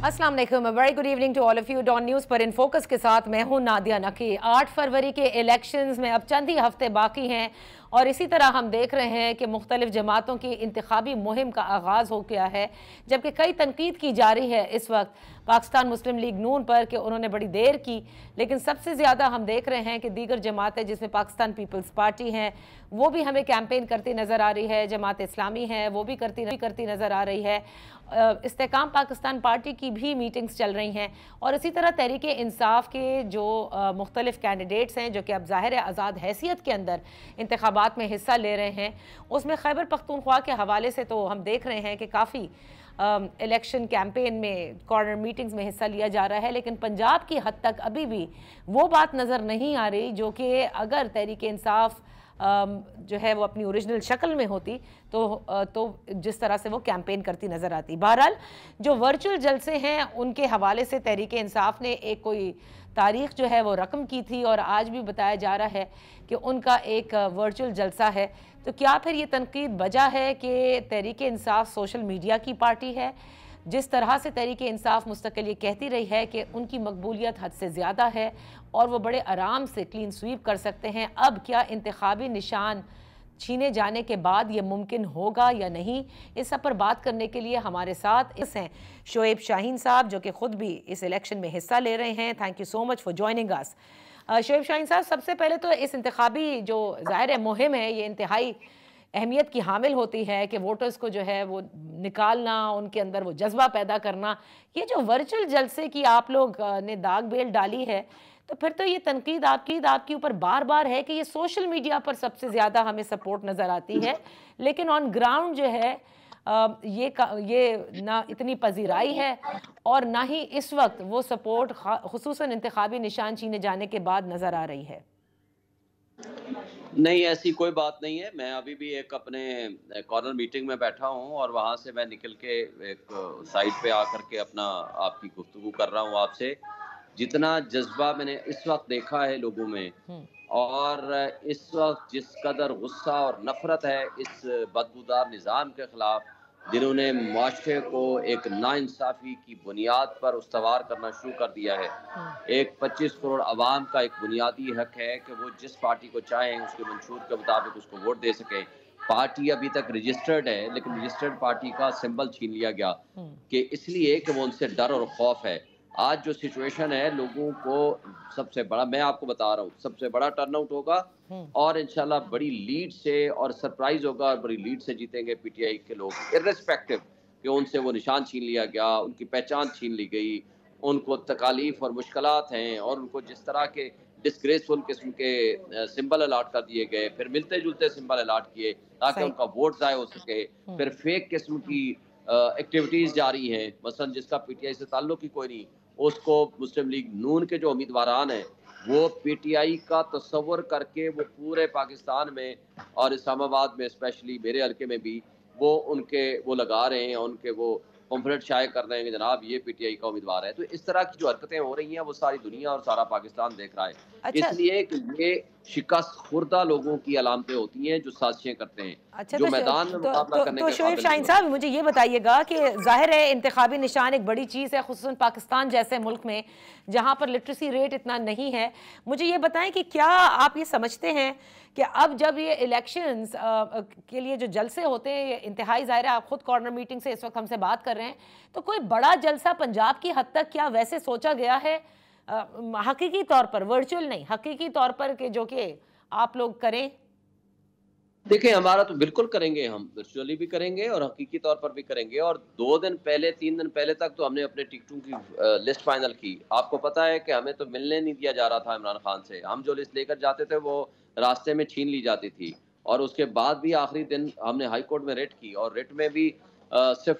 अस्सलाम वालेकुम, very good evening to all of you. Dawn News पर इन फोकस के साथ मैं हूं नादिया नकी। 8 फरवरी के इलेक्शंस में अब चंद ही हफ्ते बाकी हैं और इसी तरह हम देख रहे हैं कि मुख्तलिफ जमातों की इंतखाबी मुहिम का आगाज़ हो गया है, जबकि कई तनकीद की जा रही है इस वक्त पाकिस्तान मुस्लिम लीग नून पर कि उन्होंने बड़ी देर की। लेकिन सबसे ज़्यादा हम देख रहे हैं कि दीगर जमातें जिसमें पाकिस्तान पीपल्स पार्टी हैं वो भी हमें कैंपेन करती नज़र आ रही है, जमात इस्लामी है वो भी करती नज़र आ रही है, इस्तेकाम पाकिस्तान पार्टी की भी मीटिंग्स चल रही हैं और इसी तरह तहरीक इंसाफ के जो मुख्तलिफ कैंडिडेट्स हैं जो कि अब ज़ाहिर है आज़ाद हैसियत के अंदर इंतखाबात में हिस्सा ले रहे हैं, उसमें खैबर पख्तूनख्वा के हवाले से तो हम देख रहे हैं कि काफ़ी इलेक्शन कैंपेन में कॉर्नर मीटिंग्स में हिस्सा लिया जा रहा है। लेकिन पंजाब की हद तक अभी भी वो बात नज़र नहीं आ रही जो कि अगर तहरीक इंसाफ जो है वो अपनी ओरिजिनल शक्ल में होती तो जिस तरह से वो कैंपेन करती नज़र आती। बहरहाल जो वर्चुअल जलसे हैं उनके हवाले से तहरीक इंसाफ ने एक कोई तारीख जो है वो रकम की थी और आज भी बताया जा रहा है कि उनका एक वर्चुअल जलसा है। तो क्या फिर ये तनकीद वजह है कि तहरीक इंसाफ सोशल मीडिया की पार्टी है? जिस तरह से तहरीक इंसाफ मुस्तकिल ये कहती रही है कि उनकी मकबूलियत हद से ज़्यादा है और वो बड़े आराम से क्लीन स्वीप कर सकते हैं, अब क्या इंतखाबी निशान छीने जाने के बाद ये मुमकिन होगा या नहीं? इस सब पर बात करने के लिए हमारे साथ इस हैं शोएब शाहीन साहब जो कि ख़ुद भी इस इलेक्शन में हिस्सा ले रहे हैं। Thank you so much for joining us. Shoaib Shaheen साहब, सबसे पहले तो इस इंतखाबी जो ज़ाहिर है मुहिम है ये इंतहाई अहमियत की हामिल होती है कि वोटर्स को जो है वो निकालना, उनके अंदर वो जज्बा पैदा करना। ये जो वर्चुअल जलसे की आप लोग ने दाग बेल डाली है तो फिर तो ये तनकीद आपके ऊपर बार बार है कि ये सोशल मीडिया पर सबसे ज़्यादा हमें सपोर्ट नज़र आती है, लेकिन ऑन ग्राउंड जो है ये ना इतनी पजीराई है और ना ही इस वक्त वो सपोर्ट खुसूसन इंतखाबी निशान छीने जाने के बाद नज़र आ रही है। नहीं, ऐसी कोई बात नहीं है। मैं अभी भी एक अपने कॉर्नर मीटिंग में बैठा हूँ और वहाँ से मैं निकल के एक साइड पे आकर के अपना आपकी गुफ्तगू कर रहा हूँ आपसे। जितना जज्बा मैंने इस वक्त देखा है लोगों में और इस वक्त जिस कदर गुस्सा और नफरत है इस बदबूदार निज़ाम के ख़िलाफ़, जिन्होंने मुआशरे को एक नाइंसाफ़ी की बुनियाद पर उस्तवार करना शुरू कर दिया है। एक 25 करोड़ अवाम का एक बुनियादी हक है कि वो जिस पार्टी को चाहें उसके मंशूर के मुताबिक उसको वोट दे सकें। पार्टी अभी तक रजिस्टर्ड है, लेकिन रजिस्टर्ड पार्टी का सिंबल छीन लिया गया कि इसलिए कि वो उनसे डर और खौफ है। आज जो सिचुएशन है लोगों को सबसे बड़ा, मैं आपको बता रहा हूँ, सबसे बड़ा टर्नआउट होगा और इंशाल्लाह बड़ी लीड से और सरप्राइज होगा और बड़ी लीड से जीतेंगे पीटीआई के लोग, इर्रेस्पेक्टिव कि उनसे वो निशान छीन लिया गया, उनकी पहचान छीन ली गई, उनको तकालीफ और मुश्किलात हैं और उनको जिस तरह के डिस्ग्रेसफुल किस्म के सिंबल अलाट कर दिए गए, फिर मिलते जुलते सिंबल अलाट किए ताकि उनका वोट ज़ाय हो सके, फिर फेक किस्म की एक्टिविटीज़ जारी हैं। मसलन जिसका पीटीआई से ताल्लुक ही कोई नहीं, उसको मुस्लिम लीग नून के जो उम्मीदवारान हैं वो पीटीआई का तस्वर करके वो पूरे पाकिस्तान में और इस्लामाबाद में स्पेशली मेरे हल्के में भी वो उनके वो लगा रहे हैं, उनके वो पम्फलेट शाये कर रहे हैं कि जनाब ये पीटीआई का उम्मीदवार है। तो इस तरह की जो हरकतें हो रही हैं वो सारी दुनिया और सारा पाकिस्तान देख रहा है। अच्छा, इसलिए कि ये शिकस्त खुर्दा लोगों की अलामतें होती हैं जो साजिशें करते हैं, अच्छा, जो मैदान में मुकाबला करने के शोएब काबिल शाहीन नहीं साहब, होते। मुझे ये बताइएगा कि जाहिर है इंतखाबी निशान एक बड़ी चीज़ है, खुसूसन पाकिस्तान जैसे मुल्क में जहाँ पर लिटरेसी रेट इतना नहीं है। मुझे ये बताएं कि क्या आप ये समझते हैं कि अब जब ये इलेक्शंस के लिए जो जलसे होते हैं, ये इंतहाई ज़ाहिर है, आप खुद कॉर्नर मीटिंग से इस वक्त हमसे बात कर रहे हैं, तो कोई बड़ा जलसा पंजाब की हद तक क्या वैसे सोचा गया है हकीकी तौर पर, वर्चुअल नहीं, हकीकी तौर पर कि जो कि आप लोग करें? देखिए, हमारा तो बिल्कुल करेंगे, हम वर्चुअली भी करेंगे और हकीकी तौर पर भी करेंगे और 2 दिन पहले 3 दिन पहले तक तो हमने अपने टिकटों की लिस्ट फाइनल की। आपको पता है कि हमें तो मिलने नहीं दिया जा रहा था इमरान खान से। हम जो लिस्ट लेकर जाते थे वो रास्ते में छीन ली जाती थी और उसके बाद भी आखिरी दिन हमने हाई कोर्ट में रिट की और रिट में भी सिर्फ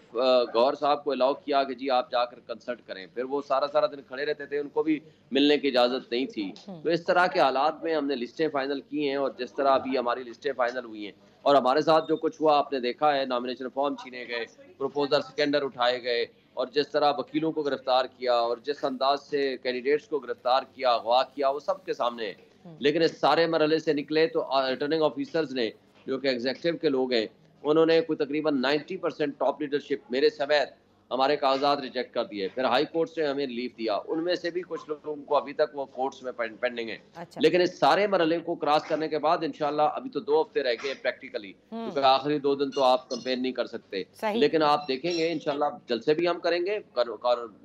गौहर साहब को अलाउ किया कि जी आप जाकर कंसल्ट करें। फिर वो सारा दिन खड़े रहते थे, उनको भी मिलने की इजाज़त नहीं थी। तो इस तरह के हालात में हमने लिस्टें फाइनल की हैं और जिस तरह अभी हमारी लिस्टें फाइनल हुई हैं और हमारे साथ जो कुछ हुआ आपने देखा है, नॉमिनेशन फॉर्म छीने गए, प्रपोजल सिकंडर उठाए गए और जिस तरह वकीलों को गिरफ्तार किया और जिस अंदाज से कैंडिडेट्स को गिरफ्तार किया, अगवा किया, वो सबके सामने है। लेकिन इस सारे मरहले से निकले तो रिटर्निंग ऑफिसर्स ने, जो कि एग्जीक्यूटिव के लोग हैं, उन्होंने कोई तकरीबन 90% टॉप लीडरशिप मेरे समेत हमारे कागजात रिजेक्ट कर दिए, फिर हाई कोर्ट से हमें रिलीफ दिया, उनमें से भी कुछ लोगों को अभी तक वो कोर्ट्स में पेंडिंग है। अच्छा। लेकिन इस सारे मरहले को क्रॉस करने के बाद इंशाल्लाह, अभी तो 2 हफ्ते रह गए प्रैक्टिकली, क्योंकि आखिरी 2 दिन तो आप कंपेयर नहीं कर सकते, लेकिन आप देखेंगे इंशाल्लाह जलसे भी हम करेंगे,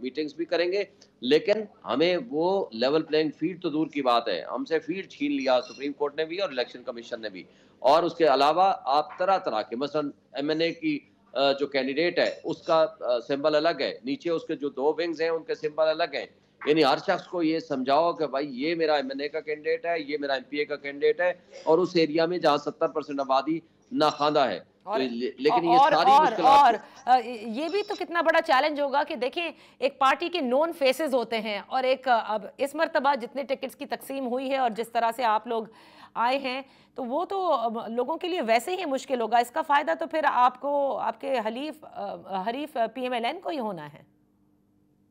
मीटिंग्स भी करेंगे, लेकिन हमें वो लेवल प्लेइंग फील्ड तो दूर की बात है, हमसे फील्ड छीन लिया सुप्रीम कोर्ट ने भी और इलेक्शन कमीशन ने भी। और उसके अलावा आप तरह तरह के, मसलन MNA की जो कैंडिडेट है उसका सिंबल अलग है, नीचे उसके जो 2 विंग्स हैं उनके सिंबल अलग हैं। यानी हर शख्स को ये समझाओ कि भाई ये मेरा MNA का कैंडिडेट है, ये मेरा MPA का कैंडिडेट है, और उस एरिया में जहाँ 70% आबादी नाखादा है। और, लेकिन ये सारी और ये भी तो कितना बड़ा चैलेंज होगा कि देखें, एक पार्टी के नोन फेसेस होते हैं, और एक अब इस मर्तबा जितने टिकट्स की तकसीम हुई है और जिस तरह से आप लोग आए हैं, तो वो तो लोगों के लिए वैसे ही मुश्किल होगा। इसका फायदा तो फिर आपको, आपके हरीफ PMLN को ही होना है।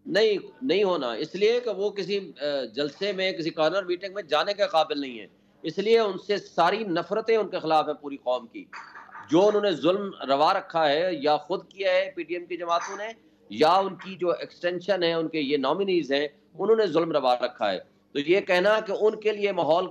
नहीं होना, इसलिए कि वो किसी जलसे में, किसी कॉर्नर मीटिंग में जाने के काबिल नहीं है, इसलिए उनसे सारी नफरतें उनके खिलाफ है पूरी कौम की। जो उन्होंने जुल्म रवा रखा है, या खुद किया है PTM की जमातों ने, या उनकी जो एक्सटेंशन है, उनके ये नॉमिनीज हैं, उन्होंने जुल्म रवा रखा है। तो ये कहना कि उनके लिए माहौल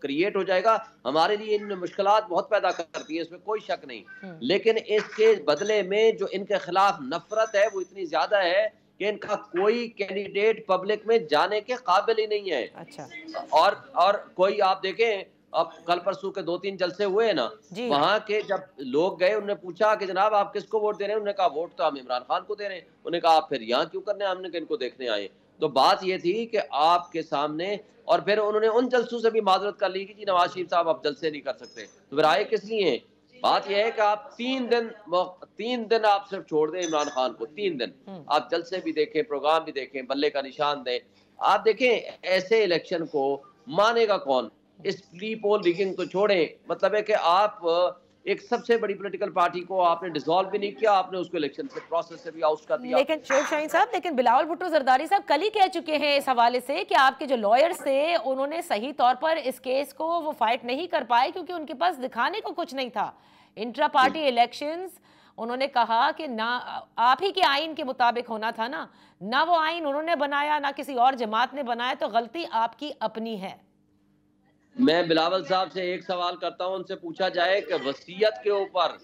क्रिएट हो जाएगा, हमारे लिए इन मुश्किलात बहुत पैदा करती है, इसमें कोई शक नहीं, लेकिन इसके बदले में जो इनके खिलाफ नफरत है वो इतनी ज्यादा है कि इनका कोई कैंडिडेट पब्लिक में जाने के काबिल ही नहीं है। अच्छा। और कोई आप देखें, अब कल परसों के 2-3 जलसे हुए हैं ना, वहां के जब लोग गए, उन्होंने पूछा कि जनाब आप किसको वोट दे रहे हैं, उन्होंने कहा वोट तो हम इमरान खान को दे रहे हैं। उन्होंने कहा आप फिर यहाँ क्यों करने, हमने इनको देखने आए। तो बात ये थी कि आपके सामने, और फिर उन्होंने उन जलसों से भी माजरत कर ली कि जी नवाज शरीफ साहब आप जलसे नहीं कर सकते, तो फिर आए किस लिए। बात यह है कि आप 3 दिन आप सिर्फ छोड़ दें इमरान खान को, 3 दिन आप जलसे भी देखें, प्रोग्राम भी देखें, बल्ले का निशान दें। आप देखें ऐसे इलेक्शन को मानेगा कौन। इस प्री पोल रिगिंग को छोड़ें, मतलब है कि आप एक सबसे बड़ी पॉलिटिकल पार्टी को आपने डिसॉल्व भी नहीं किया, आपने उसको इलेक्शन से प्रोसेस से भी आउट कर दिया। लेकिन शोएब शाहीन साहब, लेकिन बिलावल भुट्टो जरदारी साहब कल ही कह चुके हैं इस हवाले से कि आपके जो लॉयर्स थे उन्होंने सही तौर पर इस केस को वो फाइट नहीं कर पाए क्योंकि उनके पास दिखाने को कुछ नहीं था। इंट्रा पार्टी इलेक्शंस, उन्होंने कहा कि ना आप ही के आइन के मुताबिक होना था, ना वो आइन उन्होंने बनाया, ना किसी और जमात ने बनाया, तो गलती आपकी अपनी है। मैं बिलावल साहब से एक सवाल करता हूं, उनसे पूछा जाए कि वसीयत के ऊपर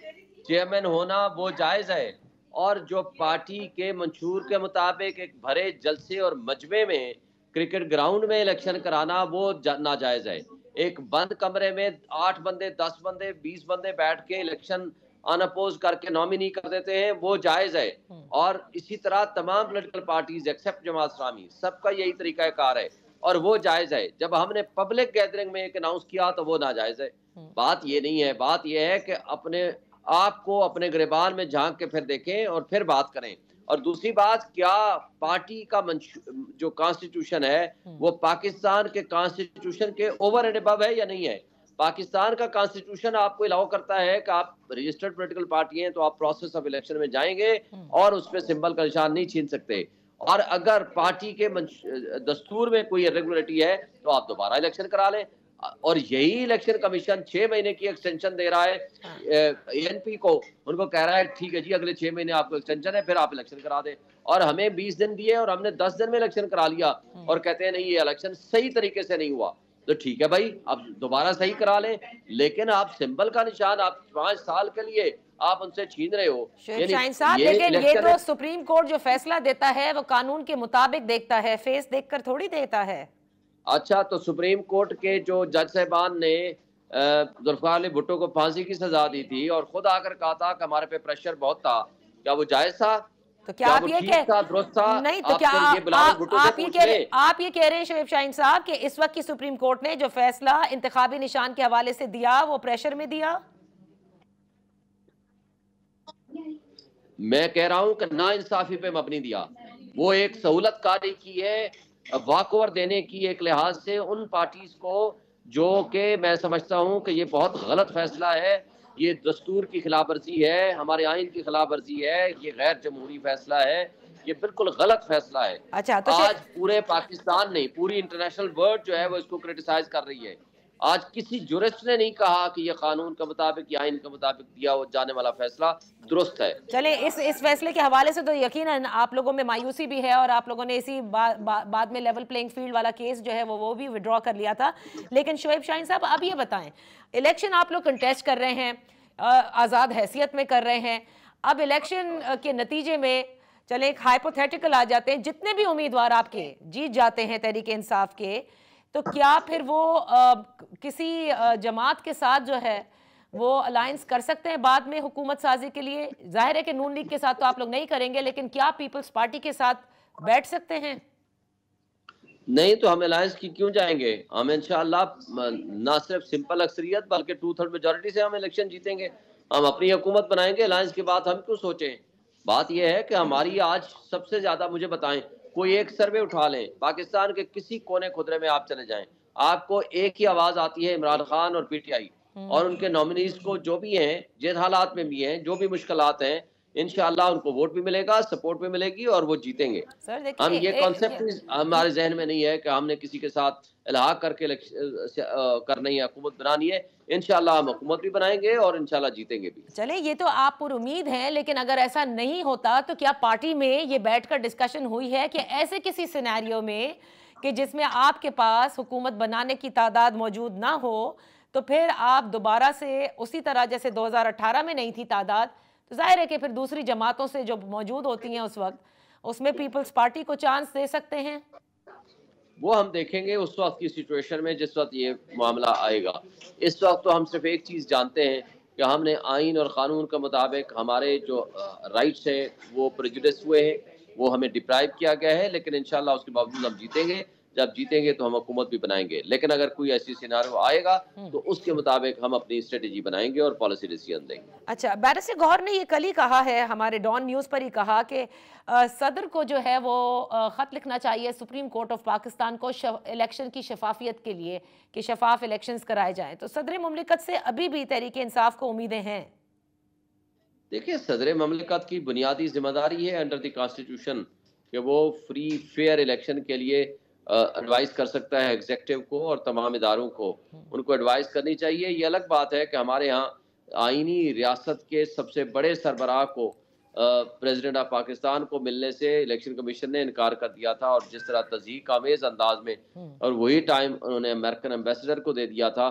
चेयरमैन होना वो जायज़ है, और जो पार्टी के मंशूर के मुताबिक एक भरे जलसे और मजमे में क्रिकेट ग्राउंड में इलेक्शन कराना वो नाजायज़ है। एक बंद कमरे में 8 बंदे, 10 बंदे, 20 बंदे बैठ के इलेक्शन अनअपोज करके नॉमिनी कर देते हैं, वो जायज़ है। और इसी तरह तमाम political parties accept Jamaat Islami, सबका यही तरीकाकार है, और वो जायज़ है। जब हमने पब्लिक गैदरिंग में एक अनाउंस किया तो वो नाजायज़ है। बात ये नहीं है, बात ये है कि अपने आप को अपने गिरबान में झांक के फिर देखें और फिर बात करें। और दूसरी बात, क्या पार्टी का जो कॉन्स्टिट्यूशन है वो पाकिस्तान के कॉन्स्टिट्यूशन के ओवर एंड अबव है या नहीं है। पाकिस्तान का कॉन्स्टिट्यूशन आपको अलाउ करता है कि आप रजिस्टर्ड पॉलिटिकल पार्टी हैं तो आप प्रोसेस ऑफ इलेक्शन में जाएंगे और उसमें सिंबल का निशान नहीं छीन सकते। और अगर पार्टी के दस्तूर में कोई इरेगुलरिटी है तो आप दोबारा इलेक्शन करा लें। और यही इलेक्शन कमीशन 6 महीने की एक्सटेंशन दे रहा है ANP को, उनको कह रहा है ठीक है जी अगले 6 महीने आपको एक्सटेंशन है, फिर आप इलेक्शन करा दें। और हमें 20 दिन दिए और हमने 10 दिन में इलेक्शन करा लिया, और कहते हैं नहीं ये इलेक्शन सही तरीके से नहीं हुआ। तो ठीक है भाई, आप दोबारा सही करा लें, लेकिन आप सिंबल का निशान आप 5 साल के लिए आप उनसे छीन रहे हो। शोएब शाहीन साहब, लेकिन ये तो सुप्रीम कोर्ट जो फैसला देता है वो कानून के मुताबिक देखता है, फेस देखकर थोड़ी देता है। अच्छा, तो सुप्रीम कोर्ट के जो जज साहबान ने जुल्फिकार अली भुट्टो को फांसी की सजा दी थी और खुद आकर कहा था कि हमारे पे प्रेशर बहुत था, क्या वो जायज था? तो क्या आप ये नहीं, तो क्या आप ये कह रहे हैं शोएब शाहीन साहब कि इस वक्त की सुप्रीम कोर्ट ने जो फैसला इंतखाबी निशान के हवाले से दिया वो प्रेशर में दिया? मैं कह रहा हूं कि ना इंसाफी पे मबनी दिया, वो एक सहूलत कारी की है, वॉकओवर देने की एक लिहाज से उन पार्टीज को, जो कि मैं समझता हूं कि ये बहुत गलत फैसला है, ये दस्तूर की खिलाफ वर्जी है, हमारे आइन की खिलाफ वर्जी है, ये गैर जमहूरी फैसला है, ये बिल्कुल गलत फैसला है। अच्छा, तो आज पूरे पाकिस्तान नहीं, पूरी इंटरनेशनल वर्ल्ड जो है वो इसको क्रिटिसाइज कर रही है। आज किसी जुरिस्ट ने नहीं कहा कि यह कानून के मुताबिक या आइन के मुताबिक दिया जाने वाला फैसला दुरुस्त है। चले इस फैसले के हवाले से तो यकीनन आप लोगों में मायूसी भी है और आप लोगों ने इसी बाद में लेवल प्लेइंग फील्ड वाला केस जो है वो भी विड्रॉ कर लिया था। लेकिन शोएब शाहीन साहब, अब ये बताएं, इलेक्शन आप लोग कंटेस्ट कर रहे हैं, आज़ाद हैसियत में कर रहे हैं, अब इलेक्शन के नतीजे में चले एक हाइपोथेटिकल आ जाते हैं, जितने भी उम्मीदवार आपके जीत जाते हैं तहरीक इंसाफ के, तो क्या फिर वो किसी जमात के साथ जो है वो अलायंस कर सकते हैं बाद में हुकूमत साजी के लिए? जाहिर है कि नून लीग के साथ तो आप लोग नहीं करेंगे, लेकिन क्या पीपल्स पार्टी के साथ बैठ सकते हैं? नहीं तो हम अलायंस की क्यों जाएंगे? हम इंशाअल्लाह ना सिर्फ सिंपल अक्सरियत बल्कि 2/3 मेजोरिटी से हम इलेक्शन जीतेंगे। हम अपनी हुकूमत बनाएंगे, अलायंस की बात हम क्यों सोचें? बात यह है कि हमारी आज सबसे ज्यादा, मुझे बताएं, कोई एक सर्वे उठा लें, पाकिस्तान के किसी कोने खुदरे में आप चले जाएं, आपको एक ही आवाज आती है, इमरान खान और पीटीआई और उनके नॉमिनीज को, जो भी हैं, जिस हालात में भी हैं, जो भी मुश्किलात हैं, इंशाअल्लाह उनको वोट भी मिलेगा, सपोर्ट भी मिलेगी और वो जीतेंगे। सर हम ये कॉन्सेप्ट हमारे जहन में नहीं है कि हमने किसी के साथ इल्हाक करके करनी है, हुकूमत बनानी है। इंशाअल्लाह हम हुकूमत भी बनाएंगे और इंशाअल्लाह जीतेंगे भी। चले, ये तो आप पर उम्मीद है, लेकिन अगर ऐसा नहीं होता तो क्या पार्टी में ये बैठकर डिस्कशन हुई है कि ऐसे किसी सिनेरियो में कि जिसमें आपके पास हुकूमत बनाने की तादाद मौजूद ना हो, तो फिर आप दोबारा से उसी तरह जैसे 2018 में नहीं थी तादाद, तो जाहिर है कि फिर दूसरी जमातों से जो मौजूद होती हैं उस वक्त, उसमें पीपल्स पार्टी को चांस दे सकते हैं? वो हम देखेंगे उस वक्त की सिचुएशन में, जिस वक्त ये मामला आएगा। इस वक्त तो हम सिर्फ एक चीज़ जानते हैं कि हमने आइन और क़ानून के मुताबिक हमारे जो राइट्स हैं वो प्रेजुडिस हुए हैं, वो हमें डिप्राइव किया गया है, लेकिन इंशाल्लाह उसके बावजूद हम जीतेंगे। जब जीतेंगे तो हम हुकूमत भी बनाएंगे, लेकिन अगर कोई ऐसी सिनारियो आएगा तो उसके मुताबिक हम अपनी स्ट्रेटेजी बनाएंगे और पॉलिसी डिसीजन देंगे। अच्छा, बैरिस्टर गौहर ने ये कल ही कहा है, हमारे डॉन न्यूज़ पर ही कहा कि सदर को जो है वो ख़त लिखना चाहिए सुप्रीम कोर्ट ऑफ पाकिस्तान को इलेक्शन की शफाफियत के लिए कि शफाफ इलेक्शंस कराए जाएं। तो सदर मुमलिकत से अभी भी तहरीक इंसाफ को उम्मीदें हैं? देखिए, सदर ममलिकत की बुनियादी जिम्मेदारी है अंडर द कॉन्स्टिट्यूशन कि वो फ्री फेयर इलेक्शन के लिए एडवाइस कर सकता है एग्जेक्टिव को और तमाम इदारों को, उनको एडवाइस करनी चाहिए। ये अलग बात है कि हमारे यहाँ आइनी रियासत के सबसे बड़े सरबराह को प्रेसिडेंट ऑफ पाकिस्तान को मिलने से इलेक्शन कमीशन ने इनकार कर दिया था, और जिस तरह तज़ीक आमेज अंदाज में, और वही टाइम उन्होंने अमेरिकन एम्बेसडर को दे दिया था,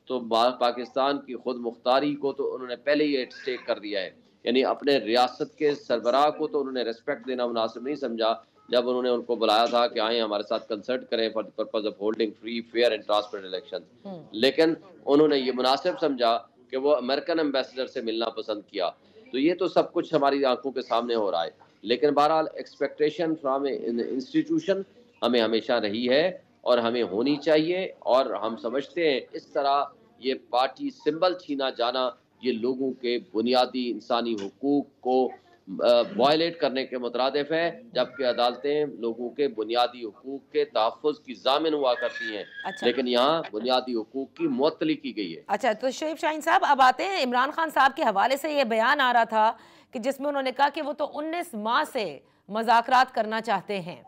तो पाकिस्तान की खुद मुख्तारी को तो उन्होंने पहले ही एट स्टेक कर दिया है। यानी अपने रियासत के सरबराह को तो उन्होंने रिस्पेक्ट देना मुनासिब नहीं समझा जब उन्होंने उनको बुलाया था कि आए हमारे साथ कंसल्ट करें for the purpose of holding free fair and transparent election. लेकिन उन्होंने ये मुनासिब समझा कि वो अमेरिकन एम्बेसडर से मिलना पसंद किया। तो ये तो सब कुछ हमारी आंखों के सामने हो रहा है, लेकिन बहरहाल एक्सपेक्टेशन फ्राम इंस्टीट्यूशन हमें हमेशा रही है और हमें होनी चाहिए, और हम समझते हैं इस तरह ये पार्टी सिंबल छीना जाना ये लोगों के बुनियादी इंसानी हुकूक को वायलेट करने के मुतरादिफ है, जबकि अदालतें लोगों के बुनियादी हुकूक के तहफ़्फ़ुज़ की ज़ामिन हुआ करती हैं। अच्छा। लेकिन यहाँ बुनियादी हुकूक की मुअत्तली की गई है। अच्छा, तो शोएब शाहीन साहब, अब आते हैं इमरान खान साहब के हवाले से ये बयान आ रहा था कि जिसमें उन्होंने कहा कि वो तो 19 माह से मज़ाकरात करना चाहते हैं।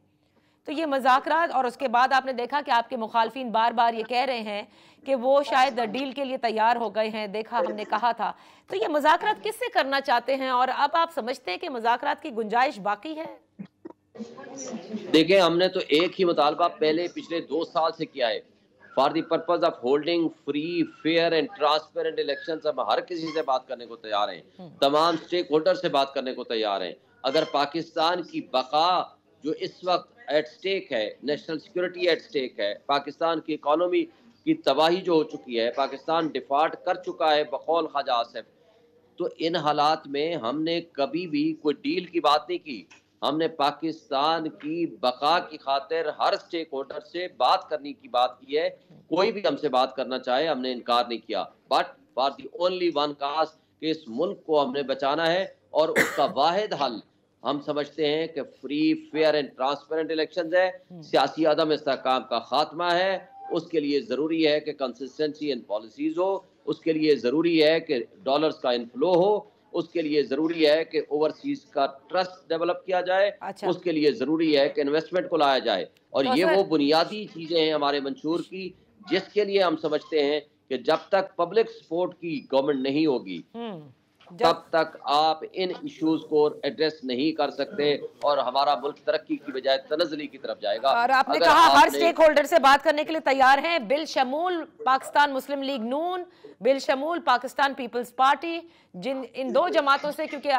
तो ये मज़ाकरात, और उसके बाद आपने देखा कि आपके मुखालफिन बार बार ये कह रहे हैं कि वो शायद डील के लिए तैयार हो गए हैं, देखा हमने कहा था। तो ये मज़ाकरात किससे करना चाहते हैं, और अब आप समझते हैं कि मज़ाकरात की गुंजाइश बाकी है? देखिए, हमने तो एक ही मुतालबा पहले पिछले 2 साल से किया है, for the purpose of holding free fair and transparent elections. हम हर किसी से बात करने को तैयार हैं, तमाम स्टेक होल्डर से बात करने को तैयार हैं। अगर पाकिस्तान की बका जो इस वक्त एट स्टेक है, नेशनल सिक्योरिटी एट स्टेक है, पाकिस्तान की इकोनॉमी की तबाही जो हो चुकी है, पाकिस्तान डिफॉल्ट कर चुका है बकौल ख्वाजा आसिफ, तो इन हालात में हमने कभी भी कोई डील की बात नहीं की। हमने पाकिस्तान की बका की खातिर हर स्टेक होल्डर से बात करने की बात की है। कोई भी हमसे बात करना चाहे हमने इनकार नहीं किया, but for the only one cause कि इस मुल्क को हमने बचाना है, और उसका वाहिद हल हम समझते हैं कि free fair and transparent elections है, सियासी अदम इस्तेहकाम का खात्मा है। उसके लिए ज़रूरी है कि कंसिस्टेंसी इन पॉलिसीज़ हो, उसके लिए ज़रूरी है कि डॉलर्स का इनफ्लो हो, उसके लिए ज़रूरी है कि ओवरसीज का ट्रस्ट डेवलप किया जाए। अच्छा। उसके लिए ज़रूरी है कि इन्वेस्टमेंट को लाया जाए, और तो ये वो बुनियादी चीज़ें हैं हमारे मंशूर की जिसके लिए हम समझते हैं कि जब तक पब्लिक सपोर्ट की गवर्नमेंट नहीं होगी तब तक आप इन इश्यूज को एड्रेस नहीं कर सकते और हमारा मुल्क तरक्की की बजाय तनज़्ज़ुली की तरफ जाएगा। और आपने कहा हर स्टेक होल्डर से बात करने के लिए तैयार हैं, बिल शमूल पाकिस्तान मुस्लिम लीग नून, बिल शमूल पाकिस्तान पीपल्स पार्टी, इन दो जमातों से, क्योंकि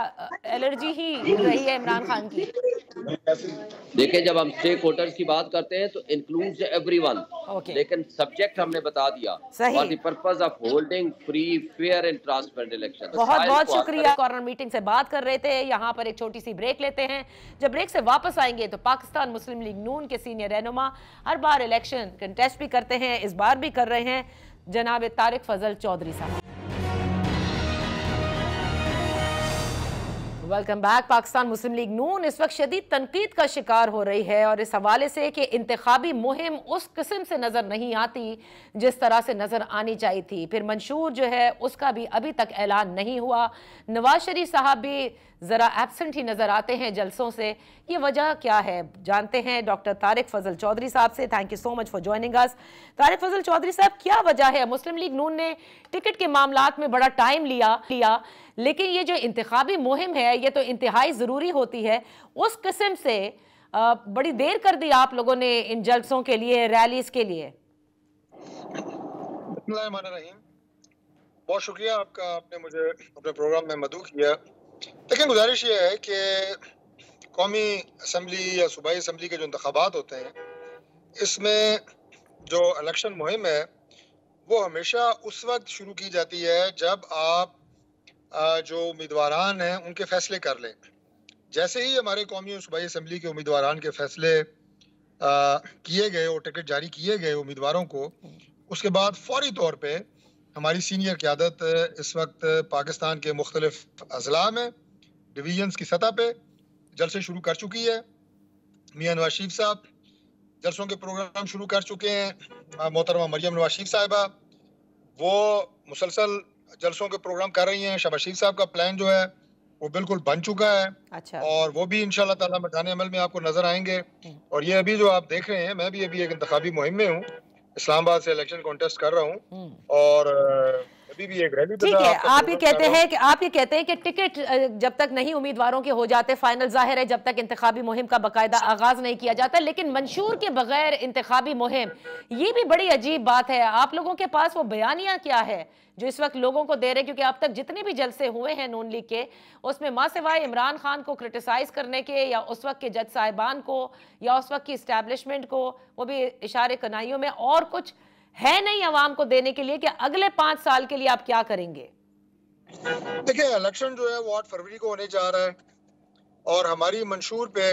एलर्जी ही रही है इमरान खान की। देखिए, जब हम स्टेक होल्डर्स की बात करते हैं तो इंक्लूड्स एवरीवन, लेकिन सब्जेक्ट हमने बता दिया, for the purpose of holding free fair and transparent election. बहुत बहुत शुक्रिया। कॉर्नर मीटिंग से बात कर रहे थे, यहाँ पर एक छोटी सी ब्रेक लेते हैं। जब ब्रेक से वापस आएंगे तो पाकिस्तान मुस्लिम लीग नून के सीनियर रहनुमा, हर बार इलेक्शन कंटेस्ट भी करते हैं, इस बार भी कर रहे हैं, जनाब तारिक फजल चौधरी साहब। Welcome back. पाकिस्तान मुस्लिम लीग नून इस वक्त शदीद तनकीद का शिकार हो रही है और इस हवाले से कि इंतखाबी मुहिम उस किस्म से नज़र नहीं आती जिस तरह से नज़र आनी चाहिए थी। फिर मंशूर जो है उसका भी अभी तक ऐलान नहीं हुआ। नवाज शरीफ साहब भी ज़रा एब्सेंट ही नज़र आते हैं जलसों से। ये वजह क्या है जानते हैं डॉक्टर तारिक फजल चौधरी साहब से। Thank you so much for joining us. Tariq Fazal Chaudhry साहब, क्या वजह है? मुस्लिम लीग नून ने टिकट के मामलात में बड़ा टाइम लिया, लेकिन ये जो इंतखाबी मुहिम है ये तो इंतहाई ज़रूरी होती है, उस किस्म से बड़ी देर कर दी आप लोगों ने इन जलसों के लिए, रैलीज के लिए। बहुत शुक्रिया आपका, आपने मुझे अपने प्रोग्राम में मदऊ किया। लेकिन गुजारिश ये है कि कौमी असम्बली या सूबाई असम्बली के जो इंतखाबात होते हैं, इसमें जो इलेक्शन मुहिम है वो हमेशा उस वक्त शुरू की जाती है जब आप जो उम्मीदवारान हैं उनके फैसले कर लें। जैसे ही हमारे कौमी और सूबाई असम्बली के उम्मीदवारान के फैसले किए गए और टिकट जारी किए गए उम्मीदवारों को, उसके बाद फौरी तौर पे हमारी सीनियर क़यादत इस वक्त पाकिस्तान के मुख्तलिफ अज़ला में डिवीजन्स की सतह पे जलसे शुरू कर चुकी है। मियां नवाज शरीफ साहब जलसों के प्रोग्राम शुरू कर चुके हैं। मोहतरमा मरियम नवाज शरीफ साहिबा वो मुसलसल जलसों के प्रोग्राम कर रही हैं। शहबाज शरीफ साहब का प्लान जो है वो बिल्कुल बन चुका है। अच्छा। और वो भी इंशाल्लाह ताला मैदान अमल में आपको नजर आएंगे। और ये अभी जो आप देख रहे हैं, मैं भी अभी एक इंतखाबी मुहिम में हूँ, इस्लामाबाद से इलेक्शन कॉन्टेस्ट कर रहा हूँ और अभी भी एक रैली। ठीक है, आप ये कहते हैं कि टिकट जब तक नहीं उम्मीदवारों के हो जाते फाइनल, जाहिर है जब तक इंतखाबी मुहिम का बाकायदा आगाज नहीं किया जाता, लेकिन मंशूर के बगैर इंतखाबी मुहिम, ये भी बड़ी अजीब बात है। आप लोगों के पास वो बयानिया क्या है जो इस वक्त लोगों को दे रहे? क्योंकि अब तक जितने भी जलसे हुए हैं नून लीग के, उसमें मां सिवाय इमरान खान को क्रिटिसाइज करने के या उस वक्त के जज साहिबान को या उस वक्त की इस्टेब्लिशमेंट को, वो भी इशारे कनाइयों में, और कुछ है नहीं अवाम को देने के लिए कि अगले 5 साल के लिए आप क्या करेंगे? देखिए, इलेक्शन जो है वो 8 फरवरी को होने जा रहा है और हमारी मंशूर पे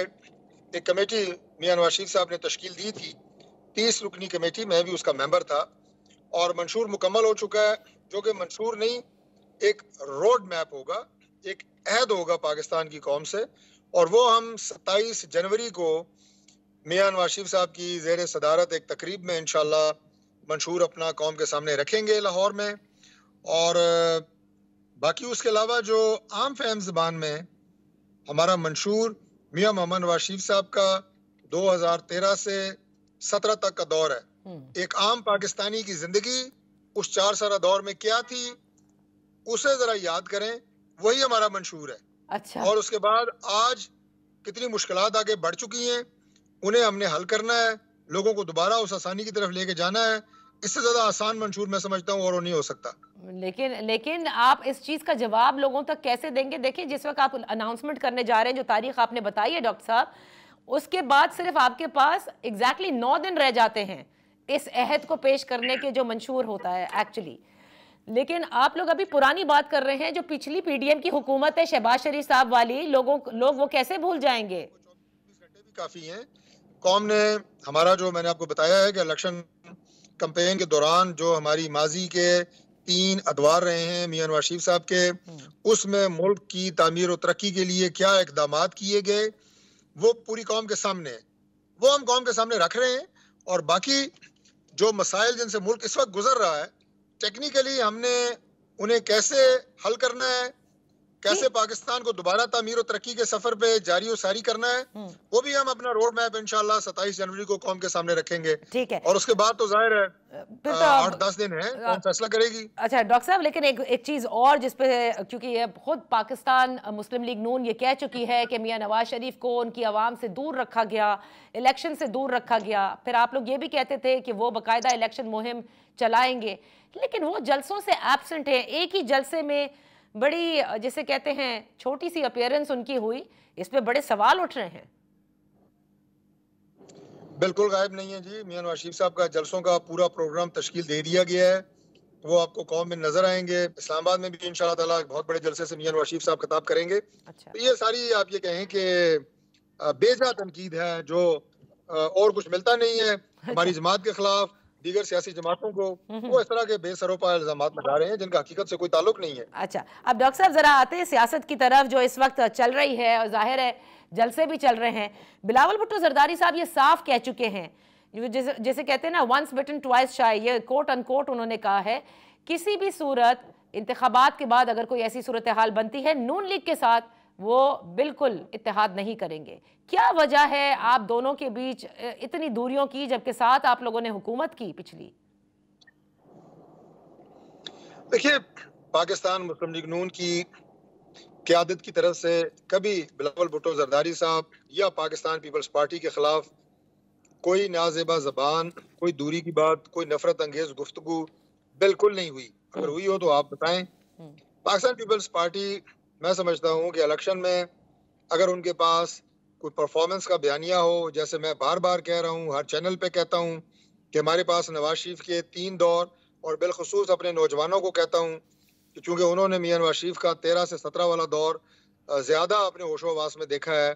एक कमेटी मियां नवाज शरीफ साहब ने तश्कील दी थी, 30 रुकनी कमेटी, मैं भी उसका मेंबर था। और मंशूर मुकम्मल हो चुका है, जो कि मंशूर नहीं, एक रोड मैप होगा, एक अहद होगा पाकिस्तान की कौम से। और वो हम 27 जनवरी को मियां नवाज शरीफ साहब की ज़ेर सदारत एक तकरीब में इंशाल्लाह मंशूर अपना कौम के सामने रखेंगे लाहौर में। और बाकी उसके अलावा जो आम फहम ज़बान में हमारा मंशूर मियां मोहम्मद नवाज शरीफ साहब का 2013 से 17 तक का दौर है। एक आम पाकिस्तानी की जिंदगी उस 4 साल दौर में क्या थी, उसे जरा याद करें, वही हमारा मंशूर है। अच्छा। और उसके बाद आज कितनी मुश्किलात आगे बढ़ चुकी हैं, उन्हें हमने हल करना है, लोगों को दोबारा उस आसानी की तरफ लेके जाना है। इससे ज्यादा आसान मंशूर मैं समझता हूँ और वो नहीं हो सकता। लेकिन आप इस चीज का जवाब लोगों तक कैसे देंगे? देखिए, जिस वक्त आप अनाउंसमेंट करने जा रहे हैं, जो तारीख आपने बताई है डॉक्टर साहब, उसके बाद सिर्फ आपके पास एग्जैक्टली 9 दिन रह जाते हैं इस अहद को पेश करने के, जो मंशूर होता है एक्चुअली। लेकिन आप लोग अभी पुरानी बात कर रहे हैं, जो पिछली पीडीएम की हुकूमत है शहबाज शरीफ साहब वाली, लोग वो कैसे भूल जाएंगे? 24 घंटे भी काफी हैं। कौम ने हमारा, जो मैंने आपको बताया है कि इलेक्शन कैंपेन के दौरान जो हमारी माजी के 3 अदवार रहे हैं मियां नवाज शरीफ साहब के, उसमें मुल्क की तामीर और तरक्की के लिए क्या इकदामात किए गए वो पूरी कौम के सामने है, वो हम कौम के सामने रख रहे हैं। और बाकी जो मसाइल जिनसे मुल्क इस वक्त गुजर रहा है, टेक्निकली हमने उन्हें कैसे हल करना है, कैसे पाकिस्तान को दोबारा तामीर और तरक्की के सफर पे जारी और सारी करना है, वो भी हम अपना रोड मैप इंशाल्लाह 27 जनवरी को कौम के सामने रखेंगे। ठीक है, और उसके बाद तो जाहिर है फिर तो 8-10 दिन है, कौन फैसला करेगी। अच्छा डॉक्टर साहब, लेकिन एक चीज और जिस पे, क्योंकि ये खुद पाकिस्तान मुस्लिम लीग नून ये कह चुकी है कि मियां नवाज शरीफ को उनकी आवाम से दूर रखा गया, इलेक्शन से दूर रखा गया, फिर आप लोग ये भी कहते थे कि वो बाकायदा इलेक्शन मुहिम चलाएंगे, लेकिन वो जलसों से एब्सेंट है। एक ही जलसे में बड़ी, जिसे कहते हैं छोटी सी अपीयरेंस उनकी हुई, इस पे बड़े सवाल उठ रहे हैं। बिल्कुल गायब नहीं है जी, मियां नवाज शरीफ साहब का जलसों का पूरा प्रोग्राम तश्कील दे दिया गया है, वो आपको कौम में नजर आएंगे। इस्लामाबाद में भी इंशाल्लाह ताला बहुत बड़े जलसे से मियां नवाज शरीफ साहब खिताब करेंगे। अच्छा। तो ये सारी आप ये कहें कि बेजा तनकीद है, जो और कुछ मिलता नहीं है हमारी जमात के खिलाफ, दीगर सियासी जमातों को, वो इस तरह के बेसरोपा इल्जामात लगा रहे हैं जिनका हकीकत से कोई ताल्लुक नहीं है। अच्छा, अब डॉक्टर साहब जरा आते हैं सियासत की तरफ जो इस वक्त चल रही है, और जाहिर है जलसे भी चल रहे हैं। बिलावल भुट्टो जरदारी साहब ये साफ कह चुके हैं, जैसे कहते हैं ना, वंस बिटन ट्वाइस शाय, ये कोट अनकोट उन्होंने कहा है, किसी भी सूरत इंतखाबात के बाद अगर कोई ऐसी सूरत हाल बनती है, नून लीग के साथ वो बिल्कुल इत्तेहाद नहीं करेंगे। क्या वजह है आप दोनों के बीच इतनी दूरियों की, जबकि साथ आप लोगों ने हुकूमत की पिछली? देखिए, पाकिस्तान मुस्लिम लीग नून की क़यादत की तरफ से कभी बिलावल भुट्टो जरदारी साहब या पाकिस्तान पीपल्स पार्टी के खिलाफ कोई नाज़ेबा ज़बान, कोई दूरी की बात, कोई नफरत अंगेज गुफ्तगू बिल्कुल नहीं हुई। अगर हुई हो तो आप बताएं। पाकिस्तान पीपल्स पार्टी, मैं समझता हूँ कि इलेक्शन में अगर उनके पास कोई परफॉर्मेंस का बयानिया हो, जैसे मैं बार बार कह रहा हूँ, हर चैनल पे कहता हूँ कि हमारे पास नवाज शरीफ के 3 दौर, और बिलखुसूस अपने नौजवानों को कहता हूँ कि चूँकि उन्होंने मियां नवाज शरीफ का 13 से 17 वाला दौर ज़्यादा अपने होशो हवास में देखा है,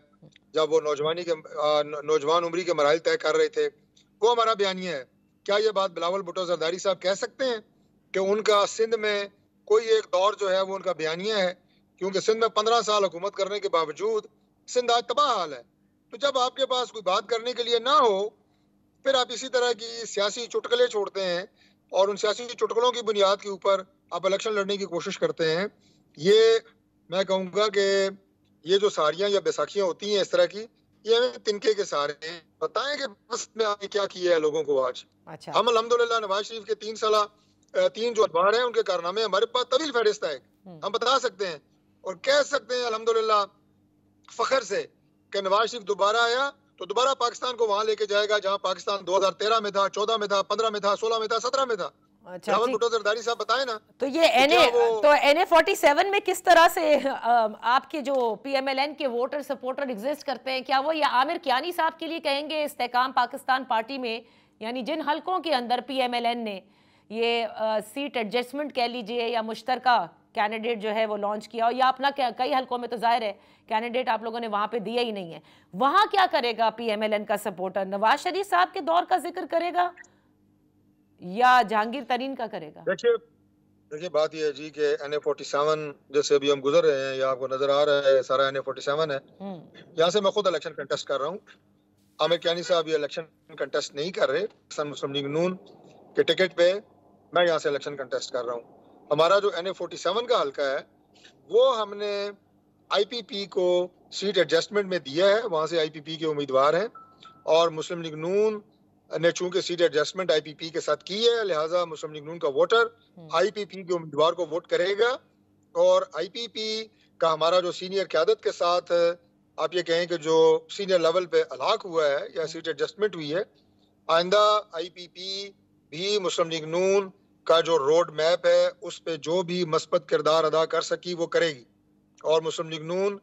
जब वो नौजवान उम्री के मराइल तय कर रहे थे, वो हमारा बयानिया है। क्या ये बात बिलावल भुट्टो जरदारी साहब कह सकते हैं कि उनका सिंध में कोई एक दौर जो है वो उनका बयानिया है? क्योंकि सिंध में 15 साल हुकूमत करने के बावजूद सिंध आज तबाह हाल है। तो जब आपके पास कोई बात करने के लिए ना हो, फिर आप इसी तरह की सियासी चुटकुले छोड़ते हैं, और उन सियासी चुटकुलों की बुनियाद के ऊपर आप इलेक्शन लड़ने की कोशिश करते हैं। ये मैं कहूँगा कि ये जो सारियाँ या बैसाखियाँ होती हैं इस तरह की, ये हमें तिनके के सहारे हैं। बताएं कि बस में आपने क्या किया है लोगों को आज। अच्छा। हम अल्हम्दुलिल्लाह नवाज शरीफ के 3 जो अखबार हैं उनके कारनामे हमारे पास तवील फहरिस्त है, हम बता सकते हैं और कह सकते हैं अल्हम्दुलिल्लाह फख्र से कि नवाज शरीफ दोबारा आया तो दोबारा पाकिस्तान को वहां लेके जाएगा जहां पाकिस्तान 2013 में था, 14 में था, 15 में था, 16 में था, 17 में था। अच्छा, भुट्टो जरदारी साहब बताएं ना। तो ये NA47 में किस तरह से आपके जो PMLN के वोटर सपोर्टर एग्जिस्ट करते हैं, क्या वो ये आमिर कियानी साहब के लिए कहेंगे इस्तेकाम पाकिस्तान पार्टी में, यानी जिन हलकों के अंदर PMLN ने ये सीट एडजस्टमेंट कह लीजिए या मुश्तरका कैंडिडेट जो है वो लॉन्च किया, और या अपना कई हलकों में तो जाहिर है कैंडिडेट आप लोगों ने वहां पे दिया ही नहीं है, वहां क्या करेगा PMLN का सपोर्टर? नवाज शरीफ साहब के दौर का जिक्र करेगा या जहांगीर तरीन का करेगा? देखिए बात यह है जी कि NA47 जैसे अभी हम गुजर रहे हैं, या आपको नजर आ रहा है सारा NA47 है। यहाँ से मैं खुद इलेक्शन कंटेस्ट कर रहा हूँ। आमिर कियानी साहब ये इलेक्शन कंटेस्ट नहीं कर रहे, मुस्लिम लीग नून के टिकट पे मैं यहाँ से इलेक्शन कंटेस्ट कर रहा हूँ। हमारा जो NA47 का हल्का है वो हमने IPP को सीट एडजस्टमेंट में दिया है, वहाँ से IPP के उम्मीदवार हैं, और मुस्लिम लीग नून ने चूंकि सीट एडजस्टमेंट IPP के साथ की है, लिहाजा मुस्लिम लीग नून का वोटर IPP के उम्मीदवार को वोट करेगा। और IPP का हमारा जो सीनियर क़यादत के साथ आप ये कहें कि जो सीनियर लेवल पे अलाक हुआ है या सीट एडजस्टमेंट हुई है, आइंदा IPP भी मुस्लिम लीग नून का जो रोड मैप है उस पे जो भी मस्बत किरदार अदा कर सकी वो करेगी, और मुस्लिम लीग नून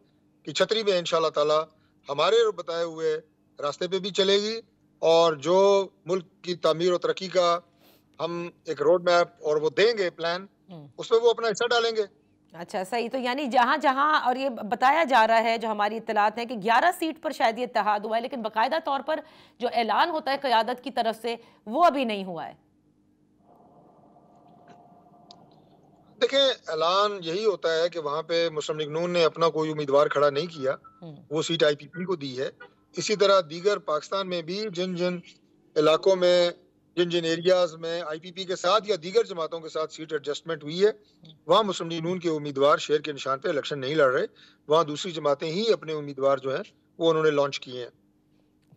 की छतरी में इंशाल्लाह ताला हमारे बताए हुए रास्ते पे भी चलेगी, और जो मुल्क की तामीर और तरक्की का हम एक रोड मैप और वो देंगे प्लान, उस पर वो अपना हिस्सा डालेंगे। अच्छा, सही। तो यानी जहां जहां, और ये बताया जा रहा है, जो हमारी इत्तलात है कि 11 सीट पर शायद ये इत्तेहाद हुआ है, लेकिन बाकायदा तौर पर जो ऐलान होता है क़यादत की तरफ से वो अभी नहीं हुआ है। देखें, ऐलान यही होता है कि वहाँ पे मुस्लिम लीग नून ने अपना कोई उम्मीदवार खड़ा नहीं किया, वो सीट IPP को दी है। इसी तरह दीगर पाकिस्तान में भी जिन जिन इलाकों में जिन जिन एरियाज में IPP के साथ या दीगर जमातों के साथ सीट एडजस्टमेंट हुई है, वहाँ मुस्लिम लीग नून के उम्मीदवार शेर के निशान पे इलेक्शन नहीं लड़ रहे, वहाँ दूसरी जमातें ही अपने उम्मीदवार जो है वो उन्होंने लॉन्च किए हैं।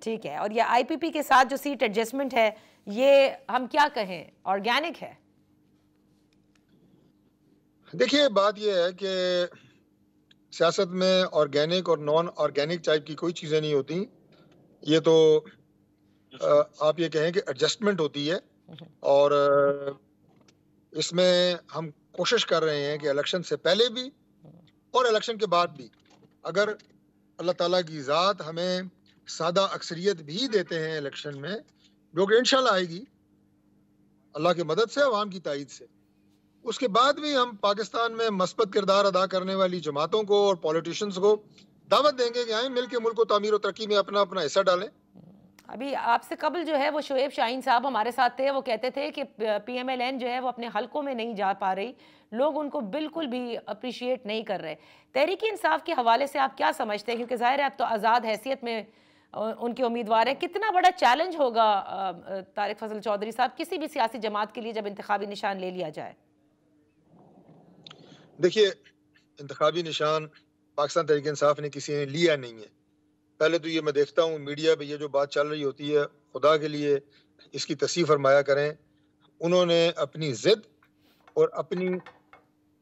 ठीक है, और ये IPP के साथ जो सीट एडजस्टमेंट है, ये हम क्या कहें, ऑर्गेनिक है? देखिए, बात यह है कि सियासत में ऑर्गेनिक और नॉन ऑर्गेनिक टाइप की कोई चीज़ें नहीं होती। ये तो आप ये कहें कि एडजस्टमेंट होती है, और इसमें हम कोशिश कर रहे हैं कि इलेक्शन से पहले भी और इलेक्शन के बाद भी, अगर अल्लाह ताला की ज़ात हमें सादा अक्सरियत भी देते हैं इलेक्शन में, जो कि इंशाल्लाह आएगी अल्लाह की मदद से, अवाम की ताईद से, उसके बाद भी हम पाकिस्तान में मस्बत किरदार अदा करने वाली जमातों को और पॉलिटिशियंस को दावत देंगे कि आए मिल के मुल्क को तामीर और तरक्की में अपना अपना हिस्सा डालें। अभी आपसे कबल जो है वो शोएब शाहीन साहब हमारे साथ थे, वो कहते थे कि PMLN जो है वो अपने हलकों में नहीं जा पा रही, लोग उनको बिल्कुल भी अप्रिशिएट नहीं कर रहे। तहरीक इंसाफ के हवाले से आप क्या समझते हैं, क्योंकि जाहिर है अब तो आज़ाद हैसियत में उनके उम्मीदवार हैं, कितना बड़ा चैलेंज होगा तारिक फजल चौधरी साहब किसी भी सियासी जमात के लिए जब इंतखाबी निशान ले लिया जाए? देखिए, इंतखाबी निशान पाकिस्तान तहरीक इंसाफ ने किसी ने लिया नहीं है। पहले तो ये मैं देखता हूँ मीडिया पे ये जो बात चल रही होती है, खुदा के लिए इसकी तस्दीक फरमाया करें। उन्होंने अपनी जिद और अपनी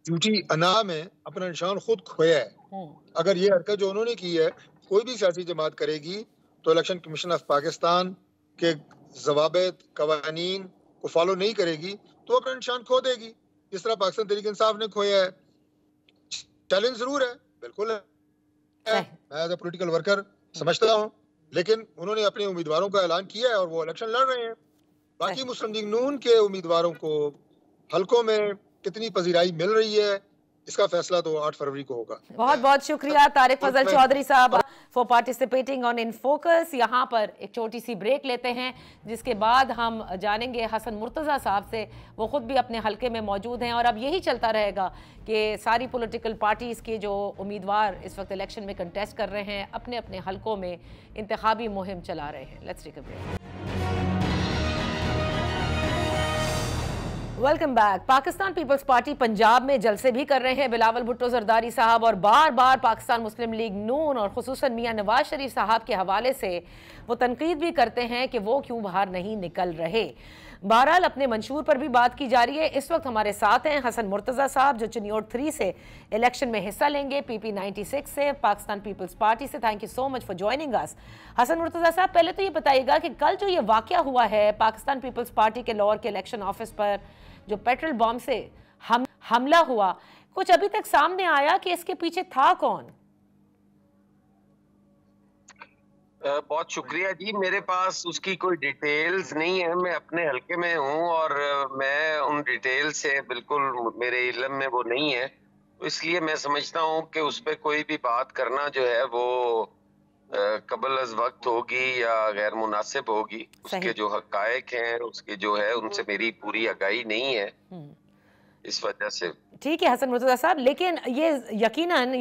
झूठी अना में अपना निशान खुद खोया है। अगर ये हरकत जो उन्होंने की है कोई भी सियासी जमात करेगी तो इलेक्शन कमीशन ऑफ पाकिस्तान के ज़वाबित कवानीन को फॉलो नहीं करेगी तो अपना निशान खो देगी, जिस तरह पाकिस्तान तहरीक इंसाफ ने खोया है। चैलेंज जरूर है, बिल्कुल है, मैं एज ए पॉलिटिकल वर्कर समझता हूँ, लेकिन उन्होंने अपने उम्मीदवारों का ऐलान किया है और वो इलेक्शन लड़ रहे हैं। बाकी मुस्लिम लीग नून के उम्मीदवारों को हलकों में कितनी पजीराई मिल रही है, इसका फैसला तो 8 फरवरी को होगा। बहुत बहुत शुक्रिया तारिक फजल चौधरी साहब for participating on in focus. यहाँ पर एक छोटी सी ब्रेक लेते हैं, जिसके बाद हम जानेंगे हसन मुर्तज़ा साहब से। वो खुद भी अपने हलके में मौजूद हैं और अब यही चलता रहेगा कि सारी पॉलिटिकल पार्टीज़ के जो उम्मीदवार इस वक्त इलेक्शन में कंटेस्ट कर रहे हैं अपने अपने हलकों में इंतखाबी मुहिम चला रहे हैं। Let's take a break. Welcome back. Pakistan Peoples Party Punjab में जलसे भी कर रहे हैं बिलावल भुट्टो जरदारी साहब, और बार बार पाकिस्तान मुस्लिम लीग नून और खुसूसन मियां नवाज शरीफ साहब के हवाले से वो तनकीद भी करते हैं कि वो क्यों बाहर नहीं निकल रहे। बहरहाल अपने मंशूर पर भी बात की जा रही है। इस वक्त हमारे साथ हैं हसन मुर्तज़ा साहब, जो चिन्योट 3 से इलेक्शन में हिस्सा लेंगे, PP 96 से, पाकिस्तान पीपल्स पार्टी से। Thank you so much for joining us. Hasan Murtaza साहब, पहले तो ये बताइएगा कि कल जो ये वाक़या हुआ है पाकिस्तान पीपल्स पार्टी के लाहौर के इलेक्शन ऑफिस पर, जो पेट्रोल बॉम्ब से हमला हुआ, कुछ अभी तक सामने आया कि इसके पीछे था कौन? बहुत शुक्रिया जी, मेरे पास उसकी कोई डिटेल्स नहीं है। मैं अपने हलके में हूं और मैं उन डिटेल से बिल्कुल मेरे इल्म में वो नहीं है, तो इसलिए मैं समझता हूं कि उस पर कोई भी बात करना जो है वो कबल अज वक्त होगी या गैर मुनासिब होगी। उसके जो हकायक हैं, उसके जो है उनसे मेरी पूरी आगाही नहीं है, इस वजह से। ठीक है हसन मुर्तज़ा साहब, लेकिन ये यकीनन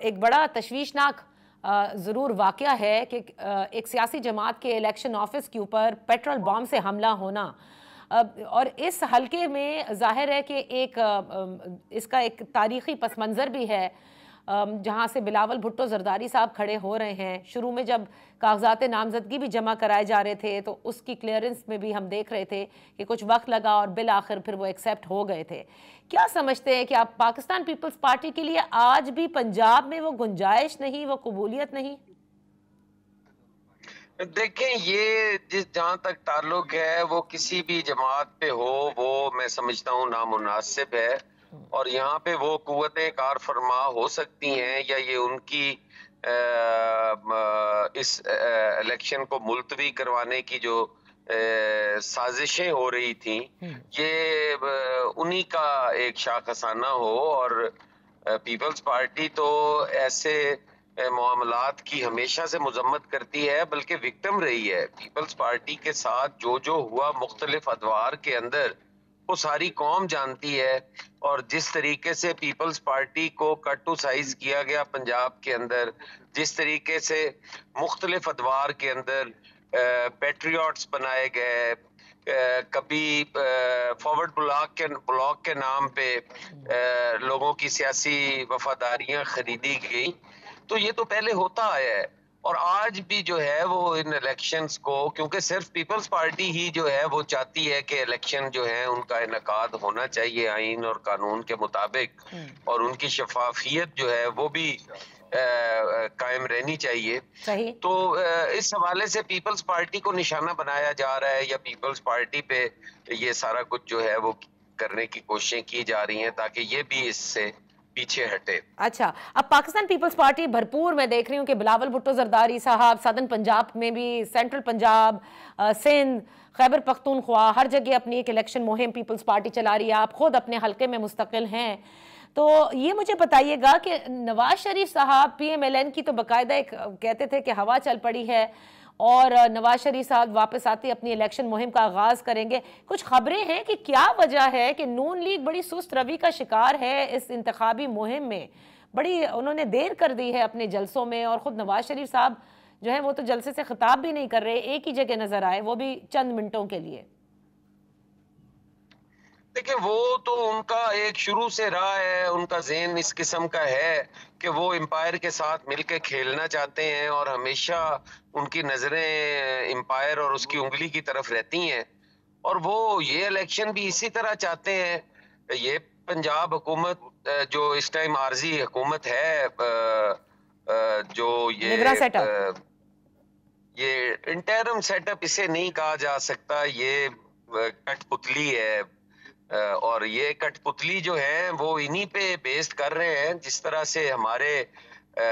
एक बड़ा तशवीशनाक ज़रूर वाक़या है कि एक सियासी जमात के इलेक्शन ऑफिस के ऊपर पेट्रोल बॉम्ब से हमला होना, और इस हलके में जाहिर है कि इसका एक तारीख़ी पस मंज़र भी है, जहाँ से बिलावल भुट्टो जरदारी साहब खड़े हो रहे हैं। शुरू में जब कागजात नामजदगी भी जमा कराए जा रहे थे तो उसकी क्लियरेंस में भी हम देख रहे थे कि कुछ वक्त लगा और बिल आखिर फिर वो एक्सेप्ट हो गए थे। क्या समझते हैं कि आप पाकिस्तान पीपल्स पार्टी के लिए आज भी पंजाब में वो गुंजाइश नहीं, वो कबूलियत नहीं? देखें, ये जहाँ तक ताल्लुक है वो किसी भी जमात पे हो, वो मैं समझता हूँ नामुनासिब है, और यहाँ पे वो कुव्वतें कार फरमा हो सकती हैं या ये उनकी इस इलेक्शन को मुलतवी करवाने की जो साजिशें हो रही थी, ये उन्हीं का एक शाखसाना हो। और पीपल्स पार्टी तो ऐसे मामलात की हमेशा से मजम्मत करती है, बल्कि विक्टिम रही है। पीपल्स पार्टी के साथ जो हुआ मुख्तलिफ अदवार के अंदर, वो सारी कौम जानती है, और जिस तरीके से पीपल्स पार्टी को कट टू साइज किया गया पंजाब के अंदर, जिस तरीके से मुख्तलिफ अदवार के अंदर पैट्रियट्स बनाए गए, कभी फॉरवर्ड ब्लॉक के नाम पे लोगों की सियासी वफादारियां खरीदी गई। तो ये तो पहले होता आया है, और आज भी जो है वो इन इलेक्शंस को, क्योंकि सिर्फ पीपल्स पार्टी ही जो है वो चाहती है कि इलेक्शन जो है उनका इनकाद होना चाहिए आईन और कानून के मुताबिक, और उनकी शफाफियत जो है वो भी कायम रहनी चाहिए। सही। तो इस हवाले से पीपल्स पार्टी को निशाना बनाया जा रहा है, या पीपल्स पार्टी पे ये सारा कुछ जो है वो करने की कोशिशें की जा रही हैं ताकि ये भी इससे पीछे हटे। अच्छा, अब पाकिस्तान पीपल्स पार्टी भरपूर मैं देख रही हूँ कि बिलावल भुट्टो जरदारी साहब सदर्न पंजाब में भी, सेंट्रल पंजाब, सिंध, खैबर पख्तूनख्वा, हर जगह अपनी एक इलेक्शन मुहिम पीपल्स पार्टी चला रही है। आप खुद अपने हलके में मुस्तकिल हैं, तो ये मुझे बताइएगा कि नवाज शरीफ साहब PMLN की तो बाकायदा एक कहते थे कि हवा चल पड़ी है और नवाज शरीफ साहब वापस आते अपनी इलेक्शन मुहिम का आगाज करेंगे। कुछ खबरें हैं कि क्या वजह है कि नून लीग बड़ी सुस्त रवि का शिकार है इस इंतखाबी मुहिम में, बड़ी उन्होंने देर कर दी है अपने जलसों में, और खुद नवाज शरीफ साहब जो है वो तो जलसे से खिताब भी नहीं कर रहे, एक ही जगह नजर आए, वो भी चंद मिनटों के लिए। देखिए, वो तो उनका एक शुरू से रहा है, उनका ज़हन इस किस्म का है कि वो एम्पायर के साथ मिलके खेलना चाहते हैं, और हमेशा उनकी नज़रें एम्पायर और उसकी उंगली की तरफ रहती हैं, और वो ये इलेक्शन भी इसी तरह चाहते हैं। ये पंजाब हुकूमत जो इस टाइम आर्जी हुकूमत है, जो ये इंटरम सेटअप इसे नहीं कहा जा सकता, ये कठपुतली है, और ये कठपुतली जो है वो इन्हीं पे बेस्ड कर रहे हैं। जिस तरह से हमारे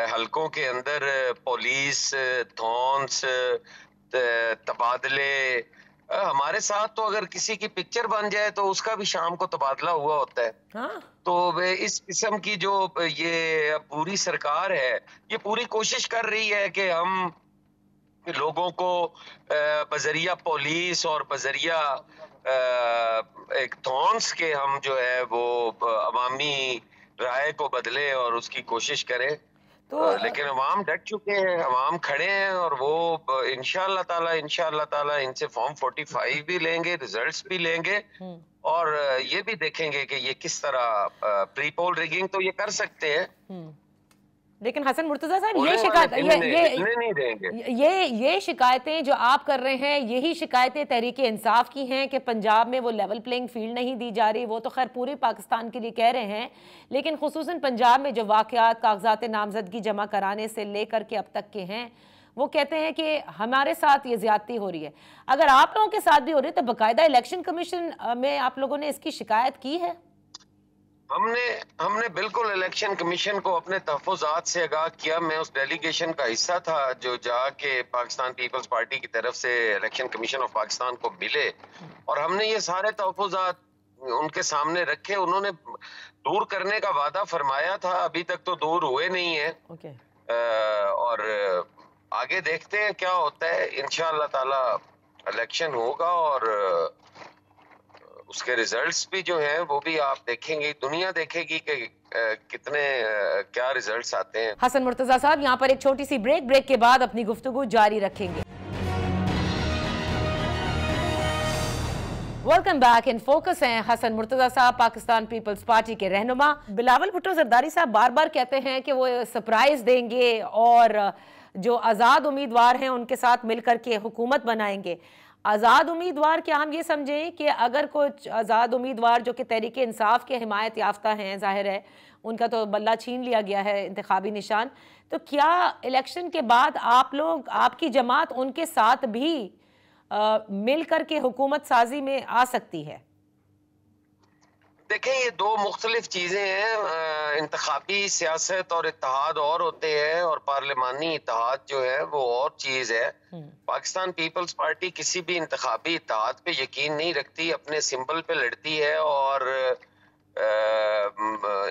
हलकों के अंदर पुलिस, थॉन्स, तबादले, हमारे साथ तो अगर किसी की पिक्चर बन जाए तो उसका भी शाम को तबादला हुआ होता है। हाँ? तो इस किस्म की जो ये पूरी सरकार है, ये पूरी कोशिश कर रही है कि हम लोगों को बजरिया पुलिस और बजरिया एक थॉन्स के हम जो है वो अवामी राय को बदले और उसकी कोशिश करें। तो लेकिन अवाम डट चुके हैं, अवाम खड़े हैं, और वो इंशाअल्लाह ताला इनसे फॉर्म 45 भी लेंगे, रिजल्ट्स भी लेंगे, और ये भी देखेंगे कि ये किस तरह प्री पोल रिगिंग तो ये कर सकते हैं। लेकिन हसन मुर्तजा साहब, ये शिकायत ये शिकायतें जो आप कर रहे हैं, यही शिकायतें तहरीक इंसाफ की हैं कि पंजाब में वो लेवल प्लेइंग फील्ड नहीं दी जा रही। वो तो खैर पूरे पाकिस्तान के लिए कह रहे हैं, लेकिन खुसूसन पंजाब में जो वाकयात कागजात नामजदगी जमा कराने से लेकर के अब तक के हैं, वो कहते हैं कि हमारे साथ ये ज्यादती हो रही है। अगर आप लोगों के साथ भी हो रही है तो बाकायदा इलेक्शन कमीशन में आप लोगों ने इसकी शिकायत की है? हमने बिल्कुल इलेक्शन कमीशन को अपने तहफ़्फ़ुज़ात से आगाह किया। मैं उस डेलीगेशन का हिस्सा था जो जाके पाकिस्तान पीपल्स पार्टी की तरफ से इलेक्शन कमीशन ऑफ पाकिस्तान को मिले, और हमने ये सारे तहफ़्फ़ुज़ात उनके सामने रखे। उन्होंने दूर करने का वादा फरमाया था, अभी तक तो दूर हुए नहीं है। और आगे देखते हैं क्या होता है। इंशाअल्लाह ताला इलेक्शन होगा और उसके रिजल्ट्स भी जो हैं वो भी आप देखेंगे, दुनिया देखेगी कि कितने क्या रिजल्ट्स आते हैं। हसन मुर्तजा साहब, यहाँ पर एक छोटी सी ब्रेक के बाद अपनी गुफ्तगू जारी रखेंगे। Welcome back. इन फोकस हैं हसन मुर्तजा साहब, पाकिस्तान पीपल्स पार्टी के रहनुमा। बिलावल भुट्टो जरदारी साहब बार बार कहते हैं कि वो सरप्राइज देंगे और जो आज़ाद उम्मीदवार हैं उनके साथ मिलकर के हुकूमत बनाएंगे। आज़ाद उम्मीदवार, क्या हम ये समझें कि अगर कुछ आज़ाद उम्मीदवार जो कि तहरीक इंसाफ के हिमायत याफ्ता हैं, जाहिर है उनका तो बल्ला छीन लिया गया है इंतखाबी निशान, तो क्या इलेक्शन के बाद आप लोग, आपकी जमात उनके साथ भी मिल कर के हुकूमत साजी में आ सकती है? देखें, ये दो मुख्तलिफ चीज़ें हैं। इंतखाबी सियासत और इत्तेहाद और होते हैं, और पार्लिमानी इत्तेहाद जो है वो और चीज़ है। पाकिस्तान पीपल्स पार्टी किसी भी इंतखाबी इत्तेहाद पे यकीन नहीं रखती, अपने सिंबल पे लड़ती है, और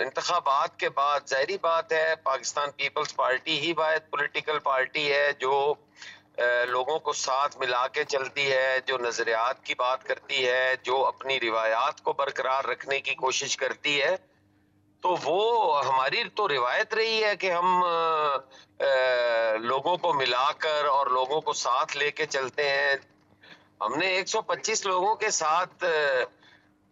इंतखाबात के बाद जाहिर बात है पाकिस्तान पीपल्स पार्टी ही वाहिद पॉलिटिकल पार्टी है जो लोगों को साथ मिला के चलती है, जो नजरियात की बात करती है, जो अपनी रिवायात को बरकरार रखने की कोशिश करती है। तो वो हमारी तो रिवायत रही है कि हम लोगों को मिलाकर और लोगों को साथ लेके चलते हैं। हमने 125 लोगों के साथ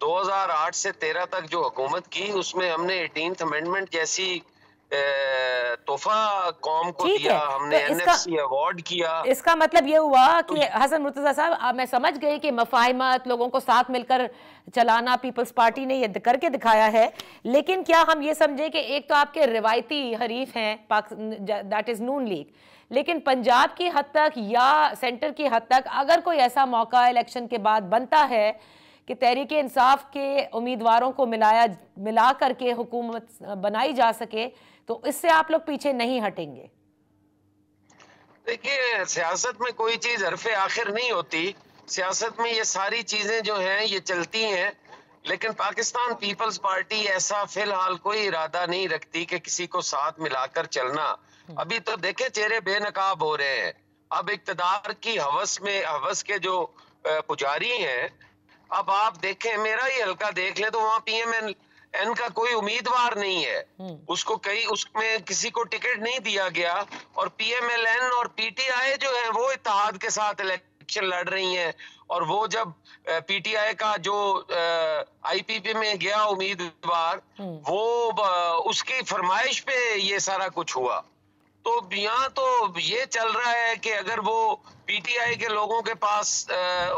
2008 से 13 तक जो हुकूमत की, उसमें हमने 18th अमेंडमेंट जैसी तोहफा कौम को दिया, हमने NFC अवार्ड किया। इसका मतलब ये हुआ कि हसन मुर्तजा साहब, मैं समझ गई कि मफाहिमत, लोगों को साथ मिलकर चलाना पीपल्स पार्टी ने ये करके दिखाया है, लेकिन क्या हम ये समझे कि एक तो आपके रिवायती हरीफ हैं दैट इज नून लीग, लेकिन पंजाब की हद तक या सेंटर की हद तक अगर कोई ऐसा मौका इलेक्शन के बाद बनता है कि तहरीक इंसाफ के उम्मीदवारों को मिला करके हुकूमत बनाई जा सके, तो इससे आप लोग पीछे नहीं हटेंगे? देखिए, सियासत में कोई चीज हरफे आखिर नहीं होती। सियासत में ये सारी चीजें जो हैं ये चलती हैं, लेकिन पाकिस्तान पीपल्स पार्टी ऐसा फिलहाल कोई इरादा नहीं रखती कि किसी को साथ मिलाकर चलना। अभी तो देखे चेहरे बेनकाब हो रहे हैं। अब इक्तदार की हवस के जो पुजारी हैं, अब आप देखें, मेरा ही हल्का देख ले तो वहाँ PMLN का कोई उम्मीदवार नहीं है, उसमें किसी को टिकट नहीं दिया गया, और PMLN और PTI जो है वो इत्तेहाद के साथ इलेक्शन लड़ रही हैं। और वो जब PTI का जो IPP में गया उम्मीदवार, वो उसकी फरमाइश पे ये सारा कुछ हुआ। तो यहाँ तो ये चल रहा है कि अगर वो PTI के लोगों के पास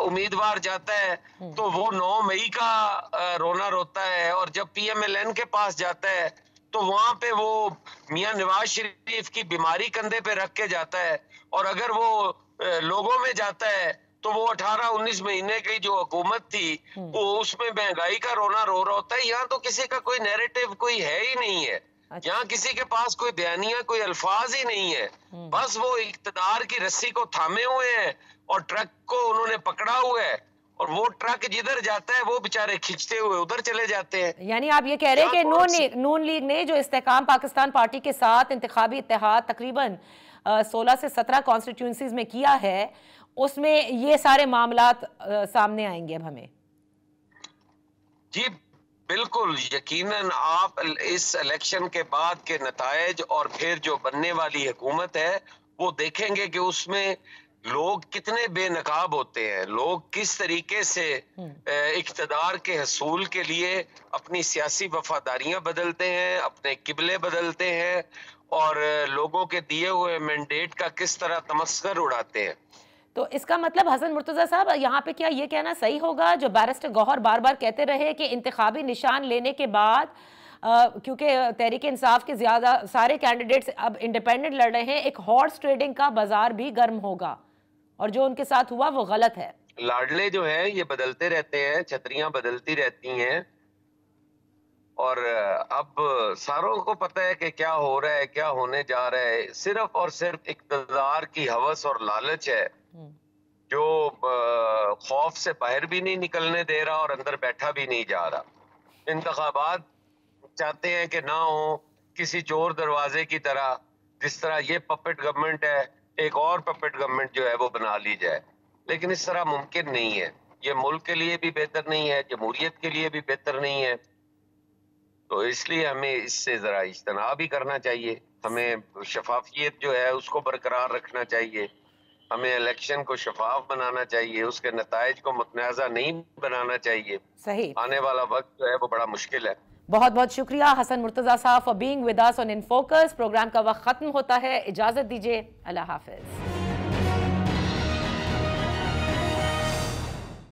उम्मीदवार जाता है तो वो 9 मई का रोना रोता है, और जब PMLN के पास जाता है तो वहां पे वो मियां नवाज शरीफ की बीमारी कंधे पे रख के जाता है, और अगर वो लोगों में जाता है तो वो 18-19 महीने की जो हुकूमत थी वो उसमें महंगाई का रोना रो रहा होता है। यहाँ तो किसी का कोई नैरेटिव कोई है ही नहीं है। अच्छा। यहाँ किसी के पास कोई बयानिया, कोई अल्फाज ही नहीं है। बस वो इक्तदार की रस्सी को थामे हुए हैं और ट्रक को उन्होंने पकड़ा हुआ है, और वो ट्रक जिधर जाता है वो बेचारे खींचते हुए उधर चले जाते हैं। यानी आप ये कह रहे हैं कि नून लीग ने जो इस्तेकाम पाकिस्तान पार्टी के साथ इंतखाबी इत्तेहाद तकरीबन 16 से 17 कॉन्स्टिट्यूंसीज में किया है, उसमें ये सारे मामलात सामने आएंगे अब हमें? जी बिल्कुल, यकीनन आप इस इलेक्शन के बाद के नतायज और फिर जो बनने वाली हुकूमत है वो देखेंगे कि उसमें लोग कितने बेनकाब होते हैं, लोग किस तरीके से इक्तदार के हसूल के लिए अपनी सियासी वफादारियां बदलते हैं, अपने किबले बदलते हैं, और लोगों के दिए हुए मैंडेट का किस तरह तमस्कर उड़ाते हैं। तो इसका मतलब हसन मुर्तजा साहब, यहाँ पे क्या ये कहना सही होगा जो बैरिस्टर गौहर बार बार कहते रहे कि इंतखाबी निशान लेने के बाद क्योंकि तहरीक इंसाफ के ज्यादा सारे कैंडिडेट्स अब इंडिपेंडेंट लड़ रहे हैं, एक हॉर्स ट्रेडिंग का बाजार भी गर्म होगा, और जो उनके साथ हुआ वो गलत है? लाडले जो है ये बदलते रहते हैं, छतरियां बदलती रहती हैं, और अब सारों को पता है कि क्या हो रहा है, क्या होने जा रहा है। सिर्फ और सिर्फ इक़्तिदार की हवस और लालच है जो खौफ से बाहर भी नहीं निकलने दे रहा और अंदर बैठा भी नहीं जा रहा। इंतखाबात चाहते हैं कि ना हो किसी चोर दरवाजे की तरह, जिस तरह ये पपेट गवर्नमेंट है, एक और पपेट गवर्नमेंट जो है वो बना ली जाए, लेकिन इस तरह मुमकिन नहीं है। ये मुल्क के लिए भी बेहतर नहीं है, जमहूरियत के लिए भी बेहतर नहीं है। तो इसलिए हमें इससे जरा इज्तनाब ही करना चाहिए। हमें शफाफियत जो है उसको बरकरार रखना चाहिए, हमें इलेक्शन को शफाफ बनाना चाहिए, उसके नताइज को मुतनाज़ा नहीं बनाना चाहिए। सही। आने वाला वक्त जो है वो बड़ा मुश्किल है। बहुत बहुत शुक्रिया हसन मुर्तजा साहब for being with us on in focus. Program का वक्त खत्म होता है, इजाजत दीजिए, अल्लाह हाफिज।